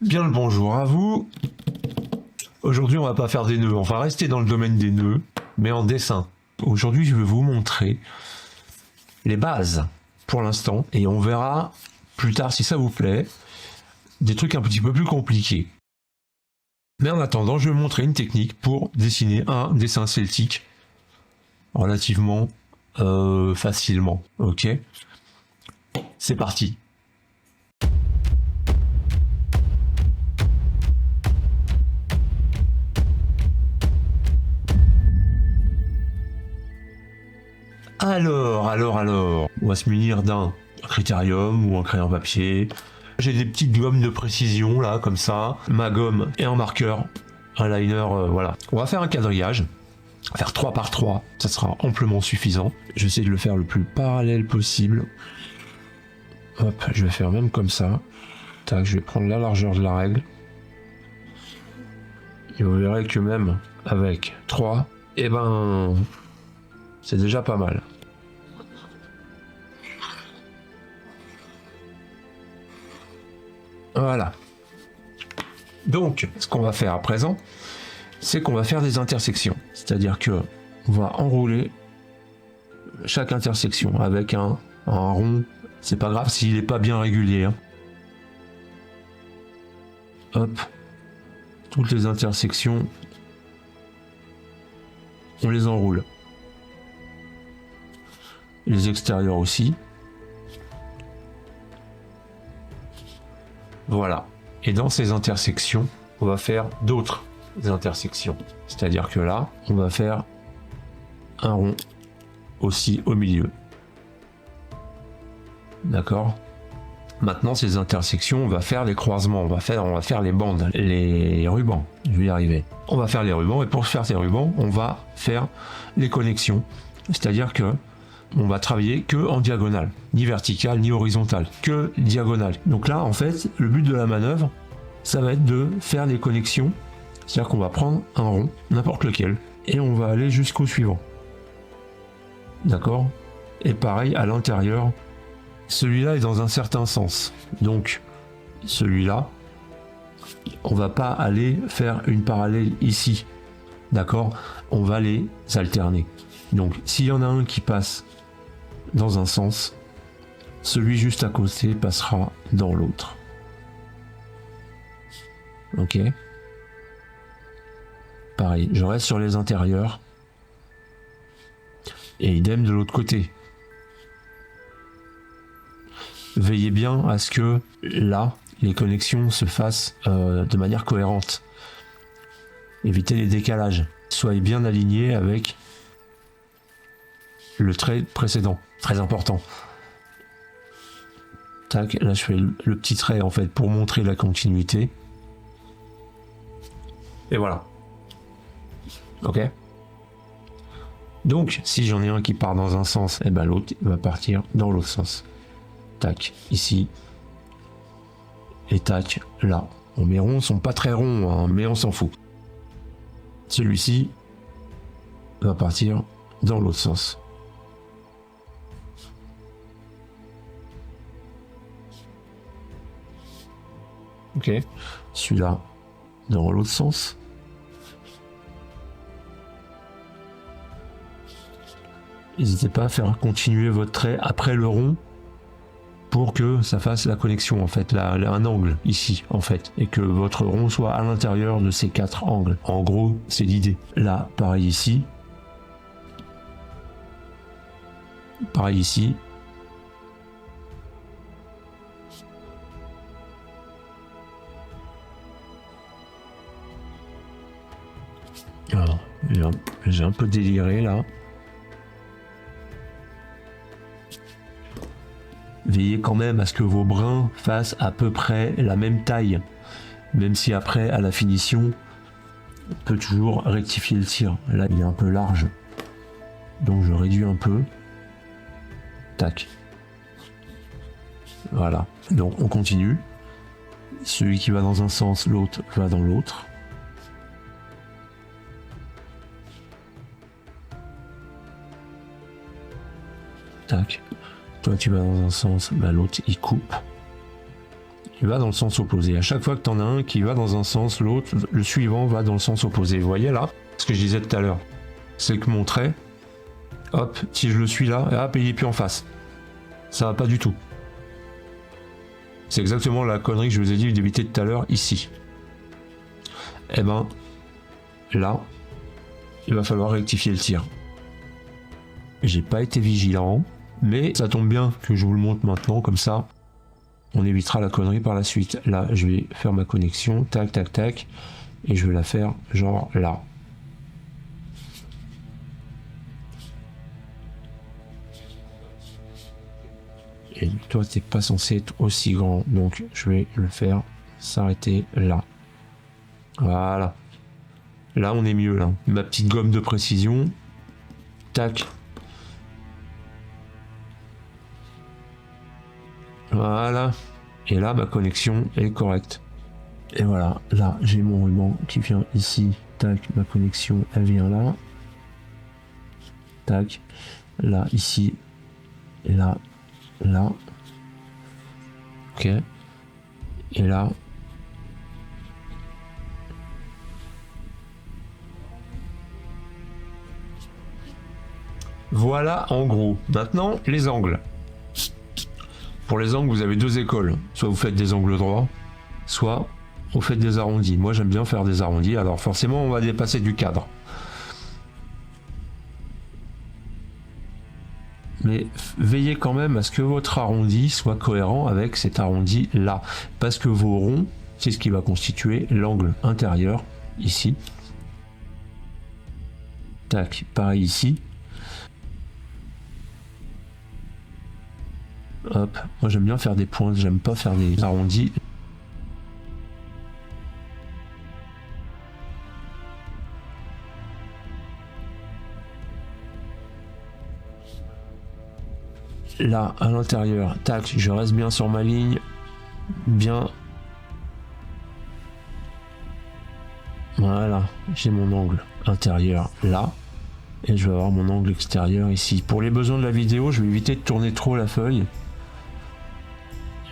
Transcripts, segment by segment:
Bien le bonjour à vous. Aujourd'hui, on va pas faire des nœuds. On va rester dans le domaine des nœuds, mais en dessin. Aujourd'hui, je vais vous montrer les bases pour l'instant et on verra plus tard, si ça vous plaît, des trucs un petit peu plus compliqués. Mais en attendant, je vais vous montrer une technique pour dessiner un dessin celtique relativement facilement. Ok, c'est parti. Alors, on va se munir d'un critérium ou un crayon papier. J'ai des petites gommes de précision là, comme ça, ma gomme et un marqueur, un liner, voilà. On va faire un quadrillage, on va faire 3 par 3, ça sera amplement suffisant. Je vais essayer de le faire le plus parallèle possible. Hop, je vais faire même comme ça. Tac, je vais prendre la largeur de la règle. Et vous verrez que même avec 3, eh ben, c'est déjà pas mal. Voilà. Donc, ce qu'on va faire à présent, c'est qu'on va faire des intersections. C'est-à-dire que on va enrouler chaque intersection avec un rond. C'est pas grave s'il n'est pas bien régulier. Hein. Hop. Toutes les intersections, on les enroule. Les extérieurs aussi. Voilà. Et dans ces intersections, on va faire d'autres intersections. C'est-à-dire que là, on va faire un rond aussi au milieu. D'accord? Maintenant, ces intersections, on va faire les croisements, on va faire les bandes, les rubans. Je vais y arriver. On va faire les rubans et pour faire ces rubans, on va faire les connexions. C'est-à-dire que on va travailler que en diagonale, ni verticale ni horizontale, que diagonale. Donc là, en fait, le but de la manœuvre, ça va être de faire les connexions. C'est-à-dire qu'on va prendre un rond, n'importe lequel, et on va aller jusqu'au suivant. D'accord? Et pareil à l'intérieur. Celui-là est dans un certain sens. Donc, celui-là, on va pas aller faire une parallèle ici. D'accord? On va les alterner. Donc, s'il y en a un qui passe dans un sens, celui juste à côté passera dans l'autre. Ok? Pareil, je reste sur les intérieurs. Et idem de l'autre côté. Veillez bien à ce que là, les connexions se fassent de manière cohérente. Évitez les décalages. Soyez bien alignés avec le trait précédent. Très important. Tac, là je fais le petit trait en fait pour montrer la continuité. Et voilà. Ok? Donc, si j'en ai un qui part dans un sens, et ben l'autre va partir dans l'autre sens. Tac, ici. Et tac, là. Bon, mes ronds sont pas très ronds, hein, mais on s'en fout. Celui-ci va partir dans l'autre sens. Ok. Celui-là dans l'autre sens. N'hésitez pas à faire continuer votre trait après le rond pour que ça fasse la connexion en fait, là, un angle ici en fait, et que votre rond soit à l'intérieur de ces 4 angles. En gros, c'est l'idée. Là, pareil ici. Pareil ici. Alors, j'ai un peu déliré là. Veillez quand même à ce que vos brins fassent à peu près la même taille. Même si après, à la finition, on peut toujours rectifier le tir. Là, il est un peu large. Donc je réduis un peu. Tac. Voilà. Donc on continue. Celui qui va dans un sens, l'autre va dans l'autre. Tac. Toi tu vas dans un sens, bah, l'autre il coupe. il va dans le sens opposé. À chaque fois que tu en as un qui va dans un sens, l'autre, le suivant va dans le sens opposé. Vous voyez là, ce que je disais tout à l'heure, c'est que mon trait, hop, si je le suis là, hop, il est plus en face. Ça va pas du tout. C'est exactement la connerie que je vous ai dit d'éviter tout à l'heure ici. Et ben, là, il va falloir rectifier le tir. J'ai pas été vigilant, mais ça tombe bien que je vous le montre maintenant, comme ça, on évitera la connerie par la suite. Là, je vais faire ma connexion, tac, tac, tac, et je vais la faire genre là. Et toi, t'es pas censé être aussi grand, donc je vais le faire s'arrêter là. Voilà. Là, on est mieux, là. Ma petite gomme de précision. Tac. Voilà. Et là, ma connexion est correcte. Et voilà, là, j'ai mon ruban qui vient ici. Tac, ma connexion, elle vient là. Tac. Là, ici. Et là. Là. Ok. Et là. Voilà en gros. Maintenant, les angles. Pour les angles, vous avez deux écoles. Soit vous faites des angles droits, soit vous faites des arrondis. Moi, j'aime bien faire des arrondis. Alors forcément, on va dépasser du cadre. Mais veillez quand même à ce que votre arrondi soit cohérent avec cet arrondi là. Parce que vos ronds, c'est ce qui va constituer l'angle intérieur, ici. Tac, pareil ici. Hop, moi j'aime bien faire des points, j'aime pas faire des arrondis. Là, à l'intérieur, tac, je reste bien sur ma ligne, bien. Voilà, j'ai mon angle intérieur là, et je vais avoir mon angle extérieur ici. Pour les besoins de la vidéo, je vais éviter de tourner trop la feuille.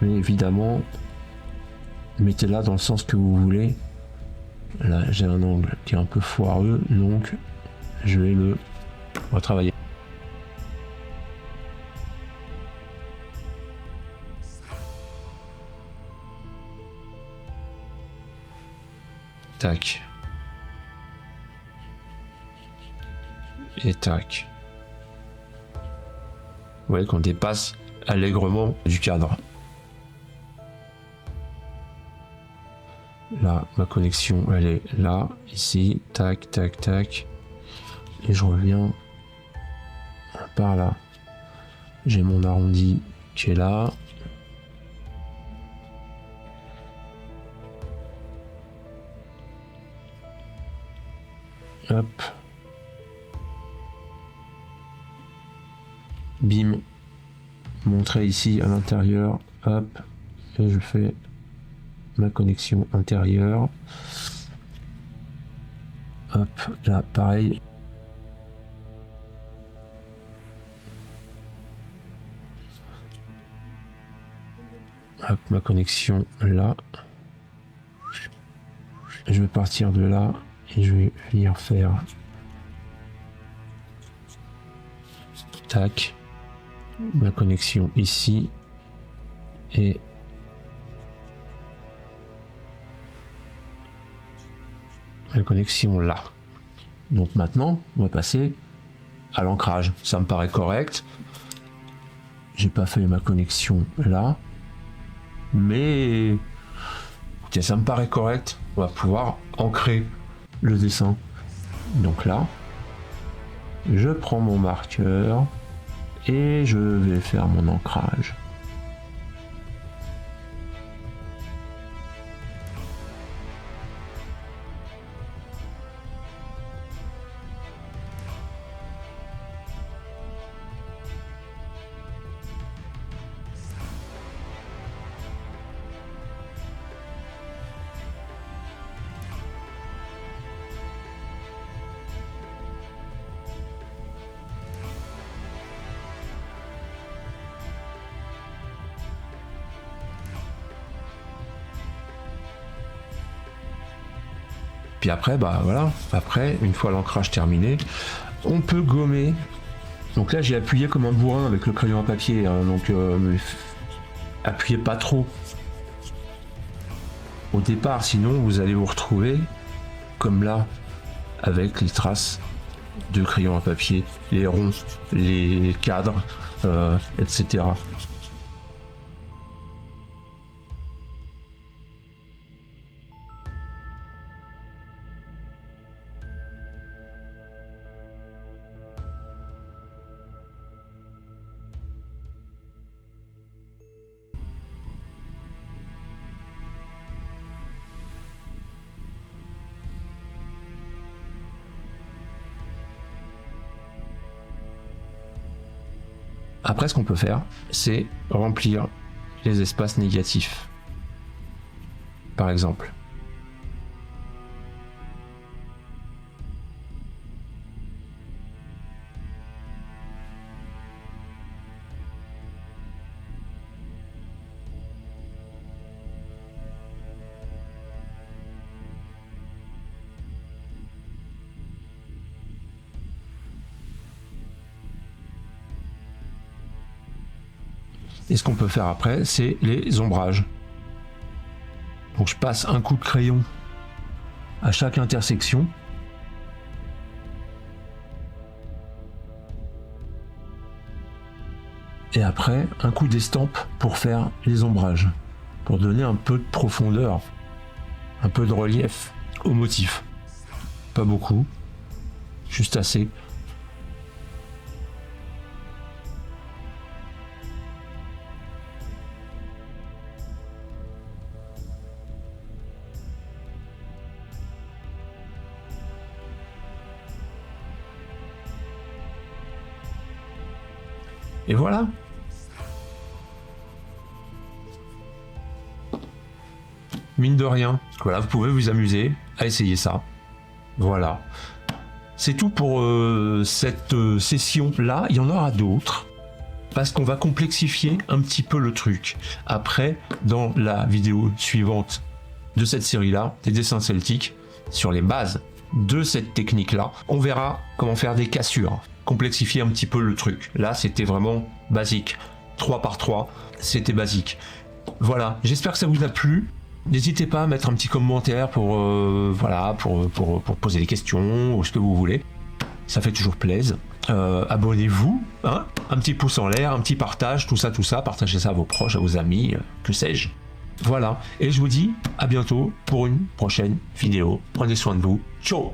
Mais évidemment, mettez-la dans le sens que vous voulez. Là, j'ai un angle qui est un peu foireux, donc je vais le retravailler. Tac. Et tac. Vous voyez qu'on dépasse allègrement du cadre. Là, ma connexion, elle est là, ici, tac, tac, tac. Et je reviens par là. J'ai mon arrondi qui est là. Hop. Bim. Montrer ici à l'intérieur. Hop. Et je fais ma connexion intérieure. Hop. Là, pareil. Hop, ma connexion là. Je vais partir de là et je vais venir faire tac, ma connexion ici et la connexion là. Donc maintenant, on va passer à l'ancrage. Ça me paraît correct. J'ai pas fait ma connexion là, mais écoutez, ça me paraît correct. On va pouvoir ancrer le dessin. Donc là, je prends mon marqueur et je vais faire mon ancrage. Puis après, bah voilà, après, une fois l'ancrage terminé, on peut gommer. Donc là, j'ai appuyé comme un bourrin avec le crayon à papier, hein, donc appuyez pas trop au départ, sinon vous allez vous retrouver comme là, avec les traces de crayon à papier, les ronds, les cadres, etc. Après, ce qu'on peut faire, c'est remplir les espaces négatifs. Par exemple. Et ce qu'on peut faire après, c'est les ombrages. Donc je passe un coup de crayon à chaque intersection. Et après, un coup d'estampe pour faire les ombrages. Pour donner un peu de profondeur, un peu de relief au motif. Pas beaucoup, juste assez. Et voilà. Mine de rien, voilà, vous pouvez vous amuser à essayer ça. Voilà. C'est tout pour cette session-là. Il y en aura d'autres. Parce qu'on va complexifier un petit peu le truc. Après, dans la vidéo suivante de cette série-là, des dessins celtiques, sur les bases de cette technique-là, on verra comment faire des cassures. Complexifier un petit peu le truc. Là, c'était vraiment basique. 3 par 3, c'était basique. Voilà, j'espère que ça vous a plu. N'hésitez pas à mettre un petit commentaire pour, voilà, pour poser des questions ou ce que vous voulez. Ça fait toujours plaisir. Abonnez-vous, hein, un petit pouce en l'air, un petit partage, tout ça, partagez ça à vos proches, à vos amis, que sais-je. Voilà, et je vous dis à bientôt pour une prochaine vidéo. Prenez soin de vous. Ciao!